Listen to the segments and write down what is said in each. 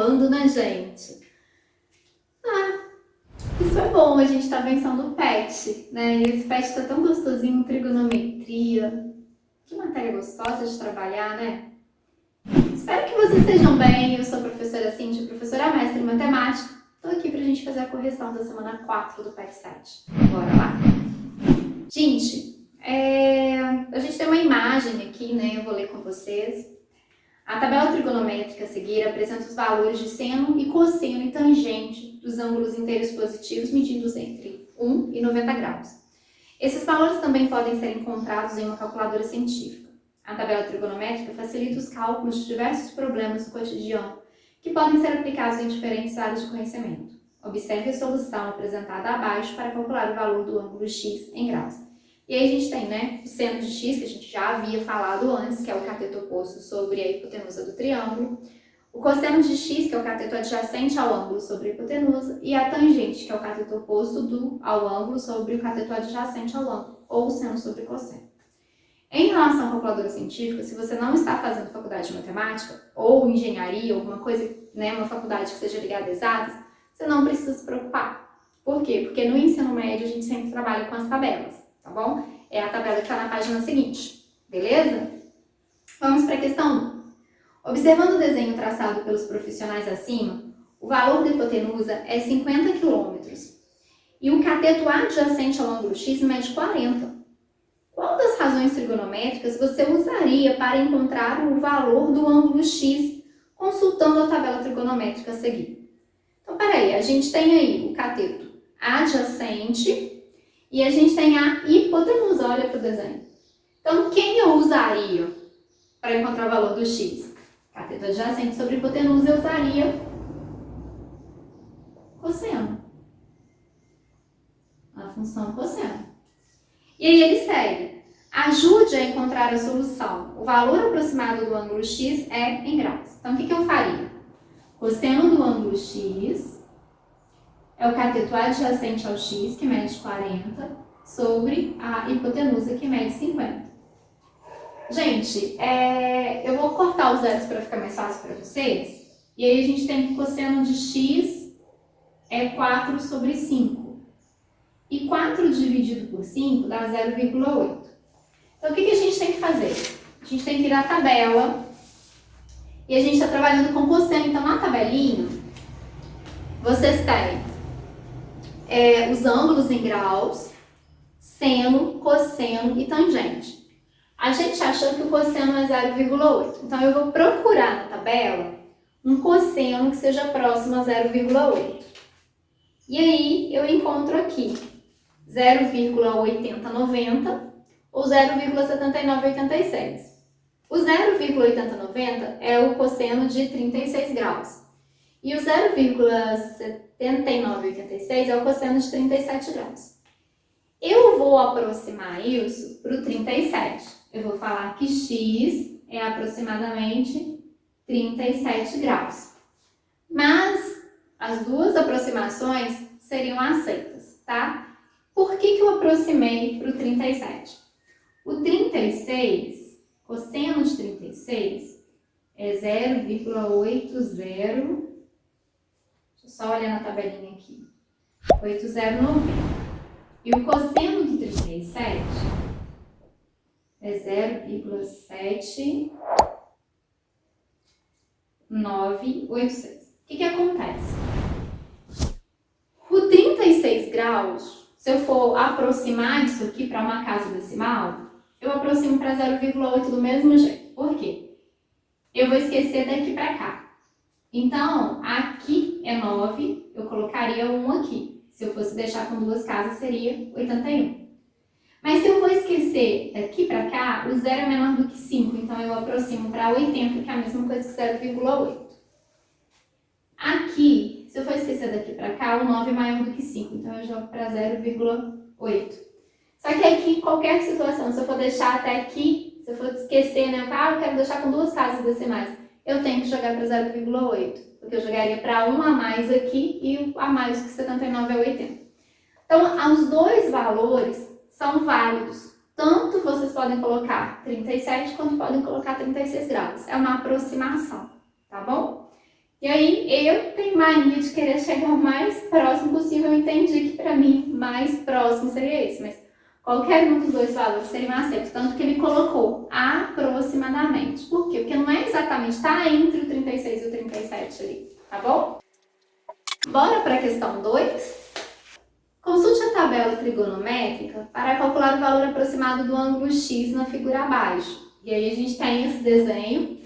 acabando, né, gente? Isso foi bom, a gente tá vencendo o PET, né? E esse PET tá tão gostosinho, trigonometria. Que matéria gostosa de trabalhar, né? Espero que vocês estejam bem. Eu sou a professora Cíntia, professora mestre em matemática. Tô aqui pra gente fazer a correção da semana 4 do PET 7. Bora lá? Gente, a gente tem uma imagem aqui, né? Eu vou ler com vocês. A tabela trigonométrica a seguir apresenta os valores de seno e cosseno e tangente dos ângulos inteiros positivos medidos entre 1 e 90 graus. Esses valores também podem ser encontrados em uma calculadora científica. A tabela trigonométrica facilita os cálculos de diversos problemas do cotidiano que podem ser aplicados em diferentes áreas de conhecimento. Observe a solução apresentada abaixo para calcular o valor do ângulo x em graus. E aí a gente tem, né, o seno de x, que a gente já havia falado antes, que é o cateto oposto sobre a hipotenusa do triângulo, o cosseno de x, que é o cateto adjacente ao ângulo sobre a hipotenusa, e a tangente, que é o cateto oposto ao ângulo sobre o cateto adjacente ao ângulo, ou seno sobre cosseno. Em relação à calculadora científica, se você não está fazendo faculdade de matemática, ou engenharia, alguma coisa, né, uma faculdade que seja ligada a exatas, você não precisa se preocupar. Por quê? Porque no ensino médio a gente sempre trabalha com as tabelas. Tá bom? É a tabela que está na página seguinte, beleza? Vamos para a questão 1. Observando o desenho traçado pelos profissionais acima, o valor da hipotenusa é 50 km e o cateto adjacente ao ângulo x mede 40. Qual das razões trigonométricas você usaria para encontrar o valor do ângulo x consultando a tabela trigonométrica a seguir? Então, peraí, a gente tem aí o cateto adjacente e a gente tem a hipotenusa, olha para o desenho. Então, quem eu usaria para encontrar o valor do x? Cateto adjacente sobre hipotenusa, eu usaria cosseno. A função cosseno. E aí ele segue. Ajude a encontrar a solução. O valor aproximado do ângulo x é em graus. Então, o que eu faria? Cosseno do ângulo x é o cateto adjacente ao x, que mede 40, sobre a hipotenusa, que mede 50. Gente, eu vou cortar os zeros para ficar mais fácil para vocês. E aí a gente tem que cosseno de x é 4 sobre 5. E 4 dividido por 5 dá 0,8. Então, o que a gente tem que fazer? A gente tem que ir à tabela. E a gente está trabalhando com cosseno. Então, na tabelinha, vocês têm os ângulos em graus, seno, cosseno e tangente. A gente achou que o cosseno é 0,8. Então, eu vou procurar na tabela um cosseno que seja próximo a 0,8. E aí, eu encontro aqui 0,8090 ou 0,7986. O 0,8090 é o cosseno de 36 graus. E o 0,7986 é o cosseno de 37 graus. Eu vou aproximar isso para o 37. Eu vou falar que x é aproximadamente 37 graus. Mas as duas aproximações seriam aceitas, tá? Por que eu aproximei para o 37? O 36, cosseno de 36, é 0,80... Só olhar na tabelinha aqui. 8090. E o cosseno de 37 é 0,7986. O que acontece? O 36 graus, se eu for aproximar isso aqui para uma casa decimal, eu aproximo para 0,8 do mesmo jeito. Por quê? Eu vou esquecer daqui para cá. Então, aqui é 9, eu colocaria 1 aqui. Se eu fosse deixar com duas casas, seria 81. Mas se eu for esquecer daqui para cá, o 0 é menor do que 5, então eu aproximo para 80, que é a mesma coisa que 0,8. Aqui, se eu for esquecer daqui para cá, o 9 é maior do que 5, então eu jogo para 0,8. Só que aqui, qualquer situação, se eu for deixar até aqui, se eu for esquecer, né, eu quero deixar com duas casas decimais, eu tenho que jogar para 0,8, porque eu jogaria para 1 a mais aqui e o a mais que 79 é 80. Então, os dois valores são válidos. Tanto vocês podem colocar 37 quanto podem colocar 36 graus. É uma aproximação, tá bom? E aí, eu tenho mania de querer chegar o mais próximo possível. Eu entendi que, para mim, mais próximo seria esse. Mas qualquer um dos dois valores seria um acerto. Tanto que ele colocou aproximadamente. Por quê? Porque não é exatamente, tá entre o 36 e o 37 ali, tá bom? Bora para a questão 2. Consulte a tabela trigonométrica para calcular o valor aproximado do ângulo x na figura abaixo. E aí a gente tem esse desenho.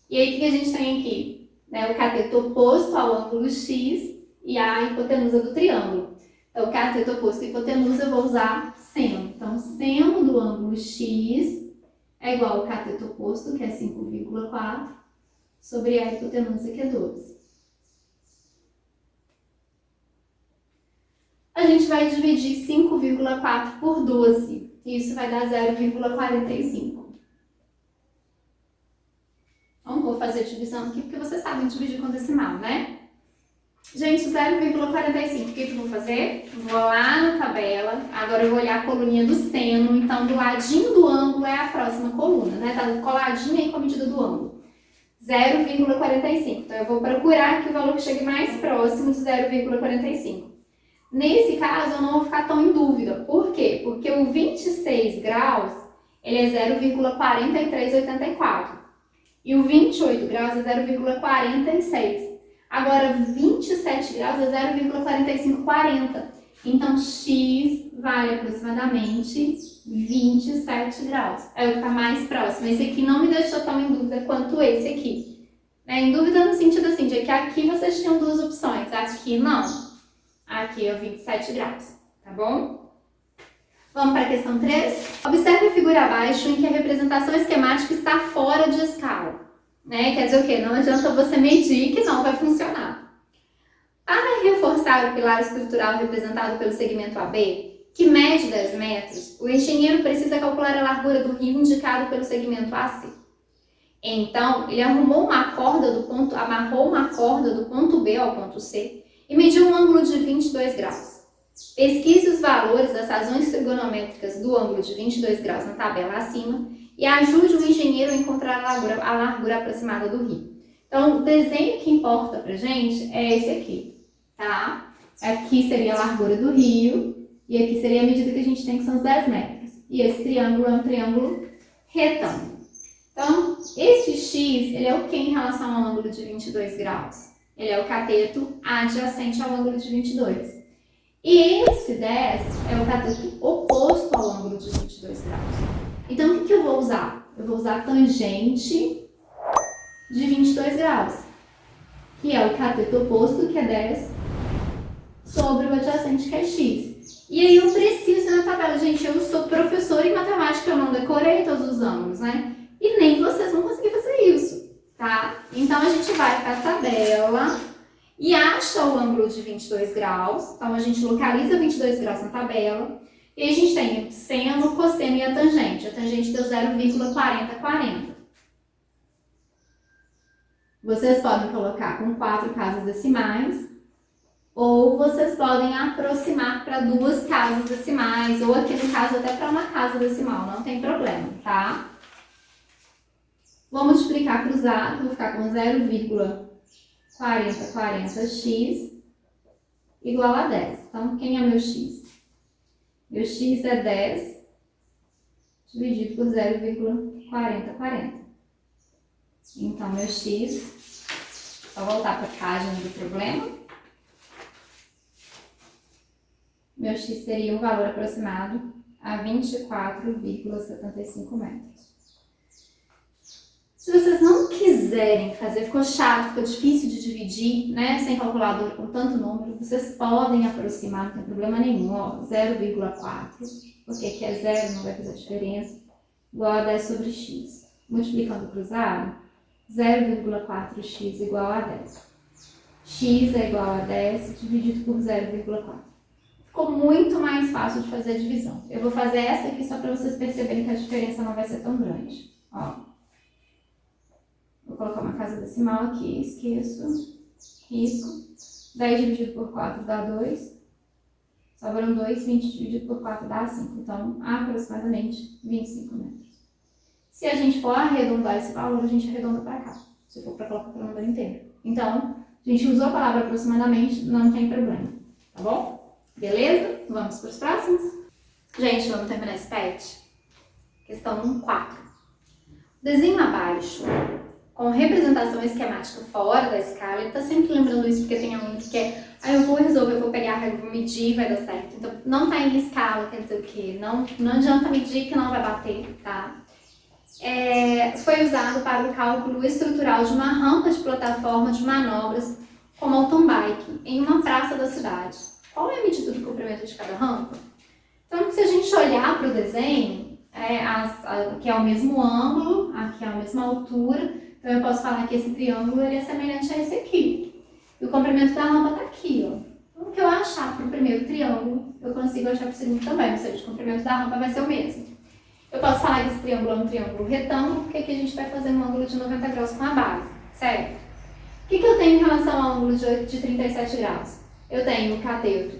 E aí o que a gente tem aqui? O cateto oposto ao ângulo x e a hipotenusa do triângulo. Então, o cateto oposto e hipotenusa eu vou usar seno. Então, seno do ângulo x é igual ao cateto oposto, que é 5,4, sobre a hipotenusa, que é 12. A gente vai dividir 5,4 por 12. Isso vai dar 0,45. Então, vou fazer a divisão aqui, porque vocês sabem dividir com decimal, né? Gente, 0,45, o que eu vou fazer? Vou lá na tabela, agora eu vou olhar a coluninha do seno, então do ladinho do ângulo é a próxima coluna, né? Tá coladinha aí com a medida do ângulo. 0,45. Então, eu vou procurar aqui o valor que chegue mais próximo de 0,45. Nesse caso, eu não vou ficar tão em dúvida. Por quê? Porque o 26 graus, ele é 0,4384. E o 28 graus é 0,46. Agora, 27 graus é 0,4540. Então, x vale aproximadamente 27 graus. É o que está mais próximo. Esse aqui não me deixou tão em dúvida quanto esse aqui. Em dúvida no sentido assim, de que aqui vocês tinham duas opções, aqui não. Aqui é o 27 graus, tá bom? Vamos para a questão 3. Observe a figura abaixo em que a representação esquemática está fora de escala. Quer dizer o quê? Não adianta você medir que não vai funcionar. Para reforçar o pilar estrutural representado pelo segmento AB, que mede 10 metros, o engenheiro precisa calcular a largura do rio indicado pelo segmento AC. Então, ele amarrou uma corda do ponto B ao ponto C e mediu um ângulo de 22 graus. Pesquise os valores das razões trigonométricas do ângulo de 22 graus na tabela acima e ajude o engenheiro a encontrar a largura aproximada do rio. Então, o desenho que importa pra gente é esse aqui, tá? Aqui seria a largura do rio e aqui seria a medida que a gente tem, que são os 10 metros. E esse triângulo é um triângulo retângulo. Então, esse x, ele é o que em relação ao ângulo de 22 graus? Ele é o cateto adjacente ao ângulo de 22. E esse 10 é o cateto oposto ao ângulo de 22 graus. Então, o que eu vou usar? Eu vou usar a tangente de 22 graus, que é o cateto oposto, que é 10, sobre o adjacente, que é x. E aí eu preciso na tabela. Gente, eu sou professora em matemática, eu não decorei todos os ângulos, né? E nem vocês vão conseguir fazer isso, tá? Então, a gente vai para a tabela e acha o ângulo de 22 graus. Então, a gente localiza 22 graus na tabela. E aí a gente tem o seno, cosseno e a tangente. A tangente deu 0,4040. Vocês podem colocar com 4 casas decimais, ou vocês podem aproximar para 2 casas decimais, ou aqui no caso até para uma casa decimal, não tem problema, tá? Vou multiplicar cruzado, vou ficar com 0,4040x igual a 10. Então, quem é meu x? Meu x é 10 dividido por 0,4040. Então, meu x, vou voltar para a página do problema. Meu x seria o valor aproximado a 24,75 metros. Se vocês não quiserem fazer, ficou chato, ficou difícil de dividir, né, sem calculadora, com tanto número, vocês podem aproximar, não tem problema nenhum, ó, 0,4, porque aqui é 0, não vai fazer diferença, igual a 10 sobre x. Multiplicando o cruzado, 0,4x igual a 10. X é igual a 10 dividido por 0,4. Ficou muito mais fácil de fazer a divisão. Eu vou fazer essa aqui só para vocês perceberem que a diferença não vai ser tão grande. Ó. Vou colocar uma casa decimal aqui, esqueço, risco. 10 dividido por 4 dá 2. Sobram 2, 20 dividido por 4 dá 5. Então, aproximadamente 25 metros. Se a gente for arredondar esse valor, a gente arredonda para cá. Se for para colocar para o número inteiro. Então, A gente usou a palavra aproximadamente, não tem problema, tá bom? Beleza? Vamos para os próximos? Gente, vamos terminar esse pet? Questão 4. Desenho abaixo, com representação esquemática fora da escala. Ele tá sempre lembrando isso porque tem aluno que quer, eu vou resolver, eu vou pegar a regra, vou medir, vai dar certo. Então, não tá em escala, quer dizer o quê? Não adianta medir que não vai bater, tá? Foi usado para o cálculo estrutural de uma rampa de plataforma de manobras com mountain bike em uma praça da cidade. Qual é a medida do comprimento de cada rampa? Então, se a gente olhar para o desenho, aqui é o mesmo ângulo, aqui é a mesma altura, então eu posso falar que esse triângulo ele é semelhante a esse aqui. E o comprimento da rampa está aqui, ó. Então, o que eu achar para o primeiro triângulo, eu consigo achar para o segundo também, ou seja, o comprimento da rampa vai ser o mesmo. Eu posso falar que esse triângulo é um triângulo retângulo, porque aqui a gente vai fazer um ângulo de 90 graus com a base, certo? O que eu tenho em relação ao ângulo de 37 graus? Eu tenho o cateto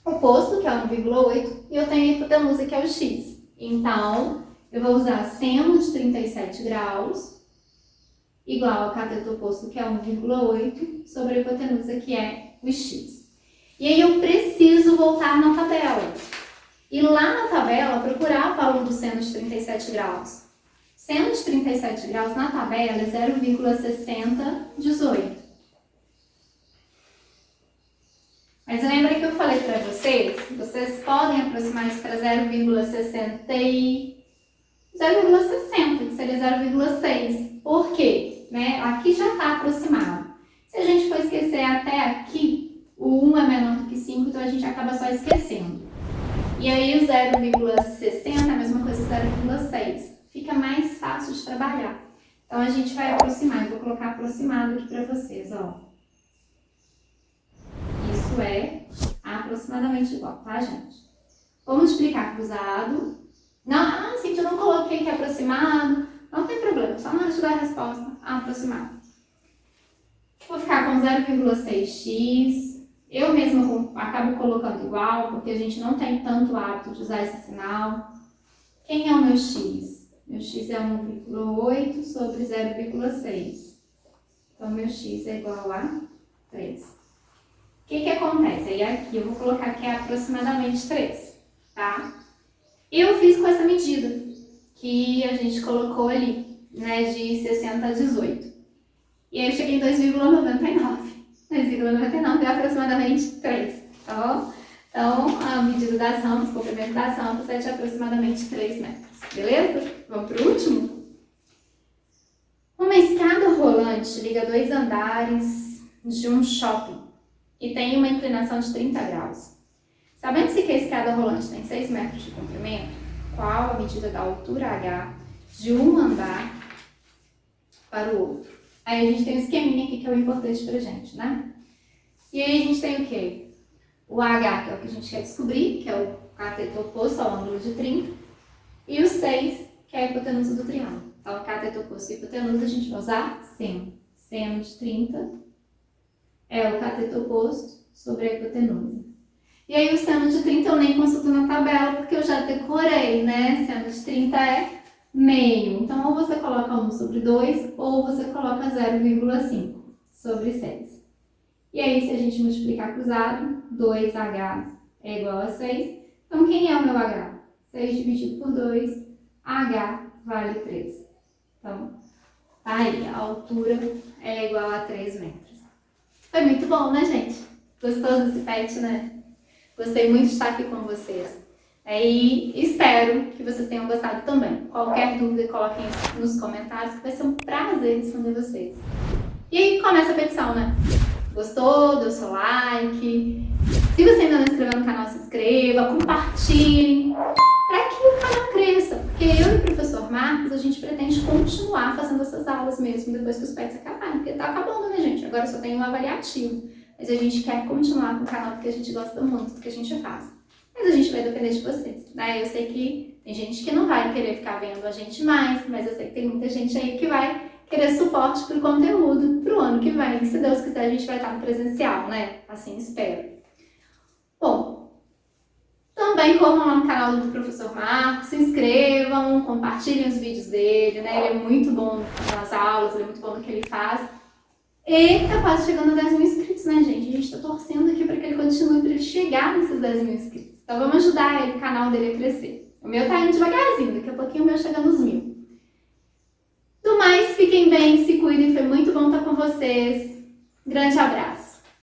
oposto, que é 1,8, e eu tenho a hipotenusa, que é o x. Então, eu vou usar seno de 37 graus igual ao cateto oposto, que é 1,8, sobre a hipotenusa, que é o x. E aí eu preciso voltar na tabela. E lá na tabela, procurar o valor do seno de 37 graus. Seno de 37 graus na tabela é 0,6018. Mas lembra que eu falei para vocês? Vocês podem aproximar isso para 0,60, que seria 0,6. Por quê? Aqui já está aproximado. Se a gente for esquecer até aqui, o 1 é menor do que 5, então a gente acaba só esquecendo. E aí o 0,60 é a mesma coisa que 0,6. Fica mais fácil de trabalhar. Então a gente vai aproximar. Eu vou colocar aproximado aqui para vocês, ó. Isso é aproximadamente igual, tá, gente? Vou multiplicar cruzado. Não, Cintia, eu não coloquei que é aproximado. Não tem problema, só na hora de dar a resposta, aproximado. Vou ficar com 0,6x. Eu mesma acabo colocando igual, porque a gente não tem tanto hábito de usar esse sinal. Quem é o meu x? Meu x é 1,8 sobre 0,6. Então, meu x é igual a 3. O que acontece? Aí aqui eu vou colocar que é aproximadamente 3, tá? Eu fiz com essa medida que a gente colocou ali, de 60 a 18. E aí eu cheguei em 2,99. 2,99 é aproximadamente 3, tá bom? Então, a medida das rampas, o comprimento das rampas é de aproximadamente 3 metros, beleza? Vamos para o último? Uma escada rolante liga 2 andares de um shopping e tem uma inclinação de 30 graus. Sabendo-se que a escada rolante tem 6 metros de comprimento, qual a medida da altura H de um andar para o outro? Aí a gente tem um esqueminha aqui que é o importante pra gente, né? E aí a gente tem o quê? O H, que é o que a gente quer descobrir, que é o cateto oposto ao ângulo de 30, e o 6, que é a hipotenusa do triângulo. Então, cateto oposto e hipotenusa a gente vai usar seno. Seno de 30 é o cateto oposto sobre a hipotenusa. E aí o seno de 30 eu nem consulto na tabela, porque eu já decorei, né? Seno de 30 é meio. Então, ou você coloca 1 sobre 2, ou você coloca 0,5 sobre 6. E aí, se a gente multiplicar cruzado, 2H é igual a 6. Então, quem é o meu H? 6 dividido por 2, H vale 3. Então, tá aí, a altura é igual a 3 metros. Foi muito bom, né, gente? Gostoso esse pet, né? Gostei muito de estar aqui com vocês. E espero que vocês tenham gostado também. Qualquer dúvida, coloquem nos comentários, que vai ser um prazer responder vocês. E aí começa a petição, né? Gostou? Deu seu like? Se você ainda não se inscreveu no canal, se inscreva, compartilhe, para que o canal cresça. Porque eu e o professor Marcos, a gente pretende continuar fazendo essas aulas mesmo depois que os pets acabarem. Porque tá acabando, né, gente? Agora só tem um avaliativo. Mas a gente quer continuar com o canal porque a gente gosta muito do que a gente faz. Mas a gente vai depender de vocês, né? Eu sei que tem gente que não vai querer ficar vendo a gente mais, mas eu sei que tem muita gente aí que vai querer suporte pro conteúdo pro ano que vem. Se Deus quiser, a gente vai estar no presencial, né? Assim espero. Bom, também corram lá no canal do professor Marcos, se inscrevam, compartilhem os vídeos dele, né? Ele é muito bom nas aulas, ele é muito bom no que ele faz. E tá quase chegando a 10 mil inscritos, né, gente? A gente tá torcendo aqui para que ele continue, para ele chegar nesses 10 mil inscritos. Então vamos ajudar ele, o canal dele a crescer. O meu tá indo devagarzinho, daqui a pouquinho o meu chega nos 1000. Do mais, fiquem bem, se cuidem, foi muito bom estar com vocês. Grande abraço!